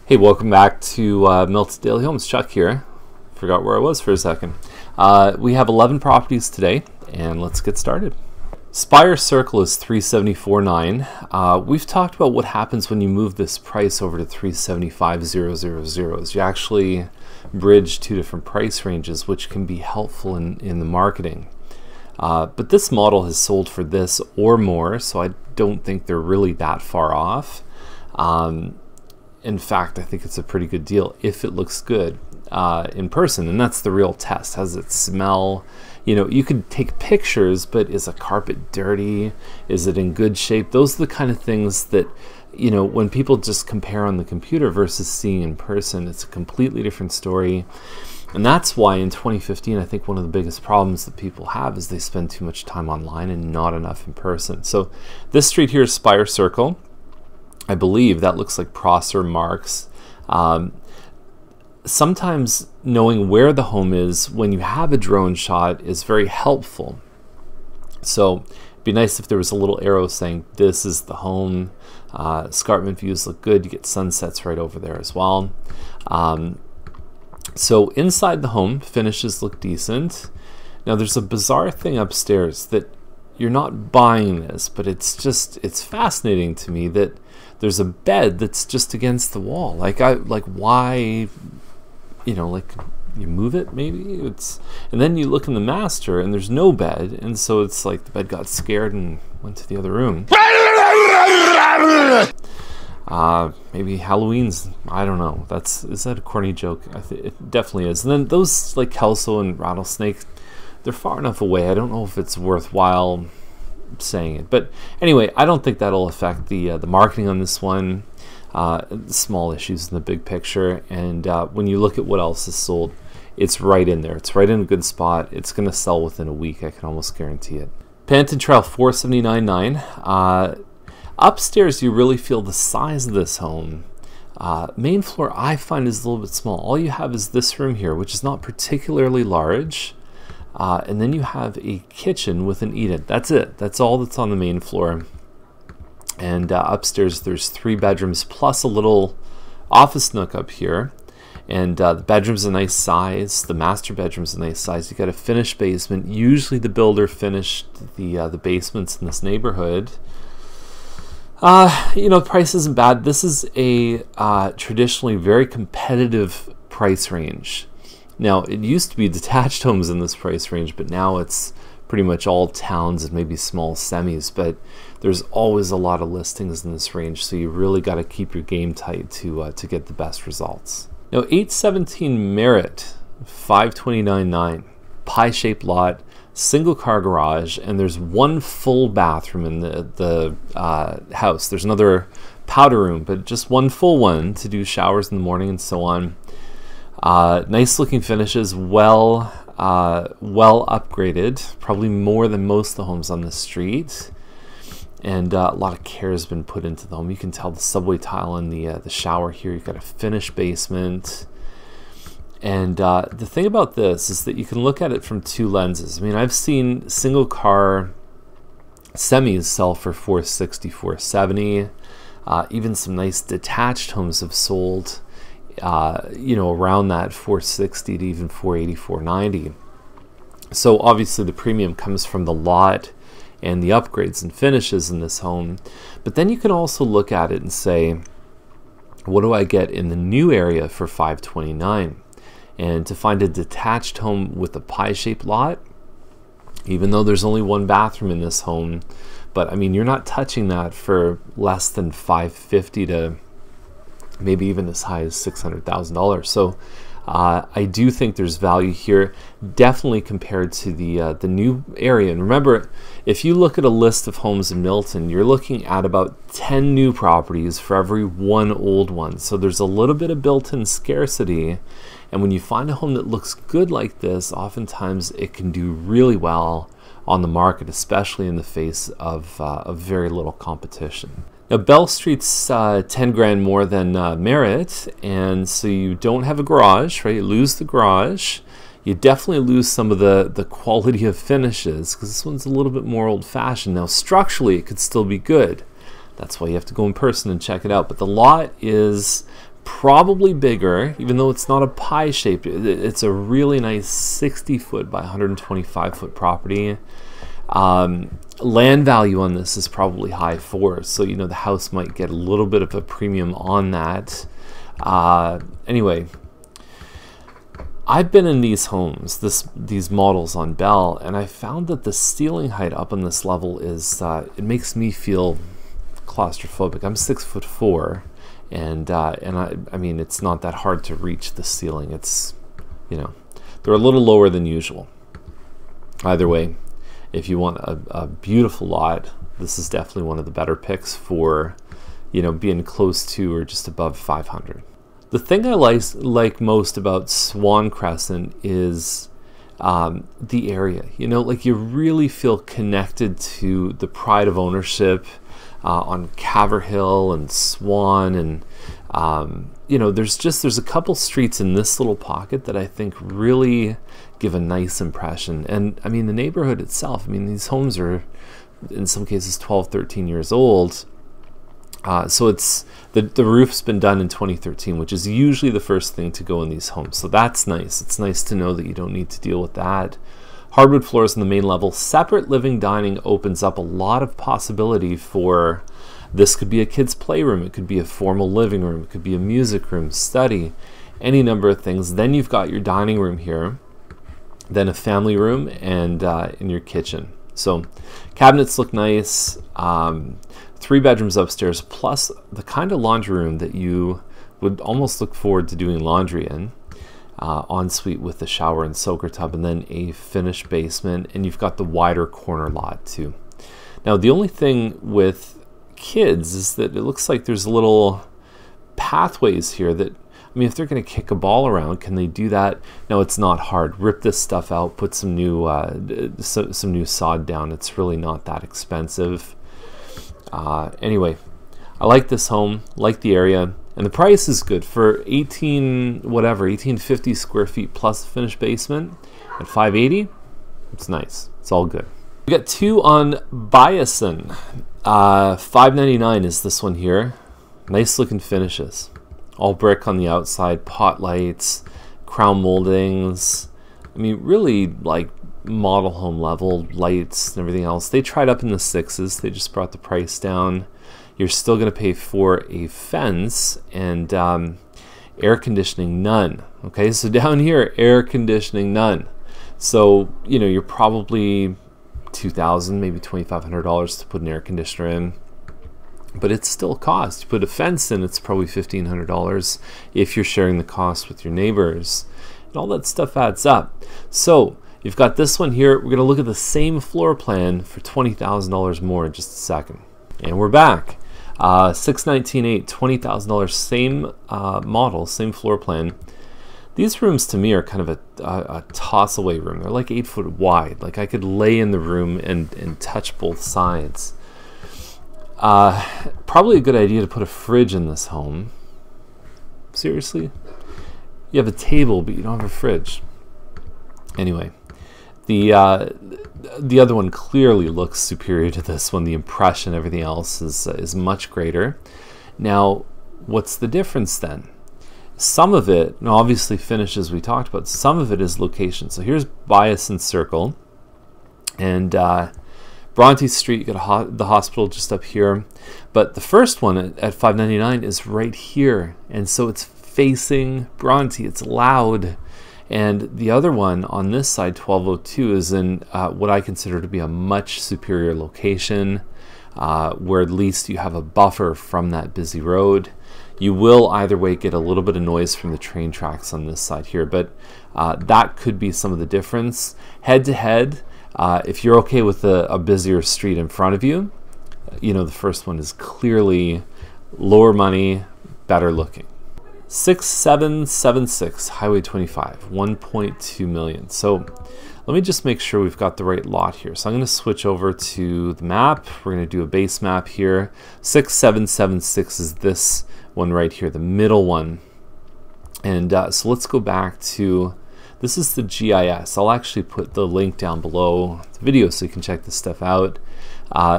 Hey, welcome back to Milton Daily Homes. Chuck here. Forgot where I was for a second. We have 11 properties today, and let's get started. Spire Circle is $374,900. We've talked about what happens when you move this price over to $375,000. You actually bridge two different price ranges, which can be helpful in the marketing. But this model has sold for this or more, so I don't think they're really that far off. In fact, I think it's a pretty good deal if it looks good in person, and that's the real test. How does it smell? You know, you could take pictures, but is a carpet dirty? Is it in good shape? Those are the kind of things that, you know, when people just compare on the computer versus seeing in person, it's a completely different story. And that's why in 2015, I think one of the biggest problems that people have is they spend too much time online and not enough in person. So this street here is Spire Circle. I believe that looks like Prosser Marks. Sometimes knowing where the home is when you have a drone shot is very helpful. So it'd be nice if there was a little arrow saying this is the home. Escarpment views look good. You get sunsets right over there as well. So inside the home, finishes look decent. Now there's a bizarre thing upstairs that you're not buying this, but it's fascinating to me that there's a bed that's just against the wall. Like why, you know, like you move it maybe? And then you look in the master and there's no bed, and so it's like the bed got scared and went to the other room. Maybe Halloween's, I don't know. Is that a corny joke? It definitely is. And then those like Kelso and Rattlesnake, they're far enough away. I don't know if it's worthwhile saying it, but anyway, I don't think that'll affect the marketing on this one. Small issues in the big picture, and when you look at what else is sold, it's right in there. It's right in a good spot. It's going to sell within a week. I can almost guarantee it. Panton Trail $479,900. Upstairs, you really feel the size of this home. Main floor, I find, is a little bit small. All you have is this room here, which is not particularly large. And then you have a kitchen with an eat-in. That's it. That's all that's on the main floor. And upstairs, there's 3 bedrooms plus a little office nook up here. And the bedroom's a nice size. The master bedroom's a nice size. You got a finished basement. Usually the builder finished the basements in this neighborhood. You know, the price isn't bad. This is a traditionally very competitive price range. Now, it used to be detached homes in this price range, but now it's pretty much all towns and maybe small semis. But there's always a lot of listings in this range, so you really got to keep your game tight to get the best results. Now, 817 Merritt, $529,900, pie-shaped lot, single car garage, and there's one full bathroom in the house. There's another powder room, but just one full one to do showers in the morning and so on. Nice looking finishes, well upgraded, probably more than most of the homes on the street, and a lot of care has been put into the home. You can tell the subway tile in the shower here. You've got a finished basement, and the thing about this is that you can look at it from 2 lenses. I mean, I've seen single car semis sell for $460,000, $470,000. Even some nice detached homes have sold, you know, around that $460,000 to even $480,000, $490,000. So obviously the premium comes from the lot and the upgrades and finishes in this home. But then you can also look at it and say, what do I get in the new area for $529,000? And to find a detached home with a pie-shaped lot, even though there's only 1 bathroom in this home, but I mean, you're not touching that for less than $550,000 to maybe even as high as $600,000. So I do think there's value here, definitely compared to the new area. And remember, if you look at a list of homes in Milton, you're looking at about 10 new properties for every 1 old one. So there's a little bit of built-in scarcity. And when you find a home that looks good like this, oftentimes it can do really well on the market, especially in the face of very little competition. Now, Bell Street's 10 grand more than Merritt, and so you don't have a garage, right? You lose the garage. You definitely lose some of the quality of finishes, because this one's a little bit more old-fashioned. Now, structurally, it could still be good. That's why you have to go in person and check it out. But the lot is probably bigger, even though it's not a pie shape. It's a really nice 60-foot by 125-foot property. Land value on this is probably high 4s, so you know the house might get a little bit of a premium on that. Anyway, I've been in these homes, these models on Bell, and I found that the ceiling height up on this level is it makes me feel claustrophobic. I'm 6'4", and I mean it's not that hard to reach the ceiling. It's, you know, they're a little lower than usual. Either way, if you want a beautiful lot, this is definitely one of the better picks for, you know, being close to or just above 500. The thing I like most about Swan Crescent is the area. You know, like you really feel connected to the pride of ownership on Caverhill and Swan, and you know, there's a couple streets in this little pocket that I think really give a nice impression. And I mean, the neighborhood itself, I mean, these homes are in some cases 12, 13 years old. So it's the roof's been done in 2013, which is usually the first thing to go in these homes. So that's nice. It's nice to know that you don't need to deal with that. Hardwood floors in the main level. Separate living dining opens up a lot of possibility for, this could be a kid's playroom, it could be a formal living room, it could be a music room, study, any number of things. Then you've got your dining room here, then a family room, and in your kitchen. So cabinets look nice. 3 bedrooms upstairs, plus the kind of laundry room that you would almost look forward to doing laundry in. Ensuite with the shower and soaker tub, and then a finished basement, and you've got the wider corner lot too. Now the only thing with kids is that it looks like there's little pathways here that, I mean, if they're going to kick a ball around, can they do that? No, it's not hard. Rip this stuff out, put some new sod down. It's really not that expensive. Anyway, I like this home, like the area, and the price is good for 1850 square feet plus finished basement at $580. It's nice. It's all good. We got 2 on Biosin. $599 is this one here. Nice looking finishes. All brick on the outside, pot lights, crown moldings. I mean, really like model home level lights and everything else. They tried up in the 6s. They just brought the price down. You're still going to pay for a fence and air conditioning, none. Okay, so down here, air conditioning, none. So, you know, you're probably $2,000, maybe $2,500 to put an air conditioner in. But it's still a cost. You put a fence in, it's probably $1,500 if you're sharing the cost with your neighbors. And all that stuff adds up. So you've got this one here. We're going to look at the same floor plan for $20,000 more in just a second. And we're back. $619,800, $20,000, same model, same floor plan. These rooms to me are kind of a toss-away room. They're like 8 foot wide. Like I could lay in the room and touch both sides. Probably a good idea to put a fridge in this home. Seriously? You have a table, but you don't have a fridge. Anyway, the other one clearly looks superior to this one. The impression, everything else is much greater. Now, what's the difference then? Some of it, now obviously finishes we talked about, some of it is location. So here's Biason Circle, and Bronte Street, you got the hospital just up here. But the first one at $599 is right here, and so it's facing Bronte. It's loud. And the other one on this side, 1202, is in what I consider to be a much superior location, where at least you have a buffer from that busy road. You will either way get a little bit of noise from the train tracks on this side here, but that could be some of the difference. Head to head, if you're okay with a busier street in front of you, you know, the first one is clearly lower money, better looking. 6776 Highway 25, 1.2 million. So let me just make sure we've got the right lot here. So I'm going to switch over to the map. We're going to do a base map here. 6776 is this one right here, the middle one. And so let's go back to, this is the GIS. I'll actually put the link down below the video so you can check this stuff out.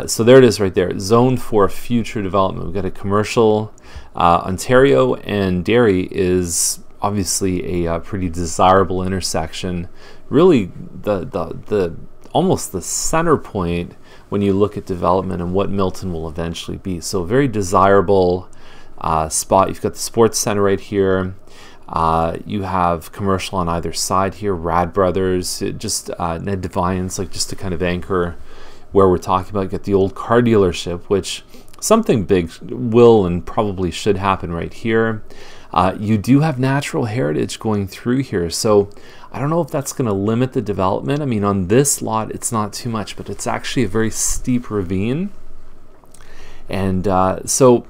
So there it is right there, zone for future development. We've got a commercial Ontario and Derry is obviously a pretty desirable intersection. Really, the almost the center point when you look at development and what Milton will eventually be. So very desirable spot. You've got the sports center right here. You have commercial on either side here. Rad Brothers, Ned Devine's, like just to kind of anchor where we're talking about. You got the old car dealership, which something big will and probably should happen right here. You do have natural heritage going through here, so I don't know if that's going to limit the development. I mean, on this lot, it's not too much, but it's actually a very steep ravine. And so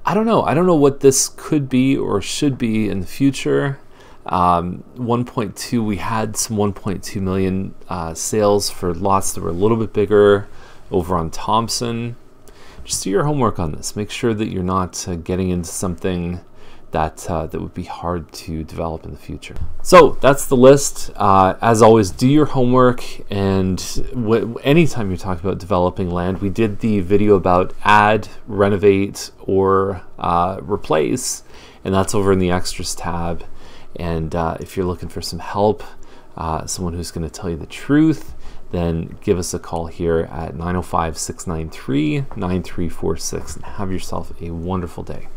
I don't know. I don't know what this could be or should be in the future. 1.2, we had some 1.2 million sales for lots that were a little bit bigger over on Thompson. Just do your homework on this. Make sure that you're not getting into something that would be hard to develop in the future. So that's the list. As always, do your homework, and anytime you're talking about developing land, we did the video about add, renovate, or replace, and that's over in the extras tab. And if you're looking for some help, someone who's going to tell you the truth, then give us a call here at 905-693-9346, and have yourself a wonderful day.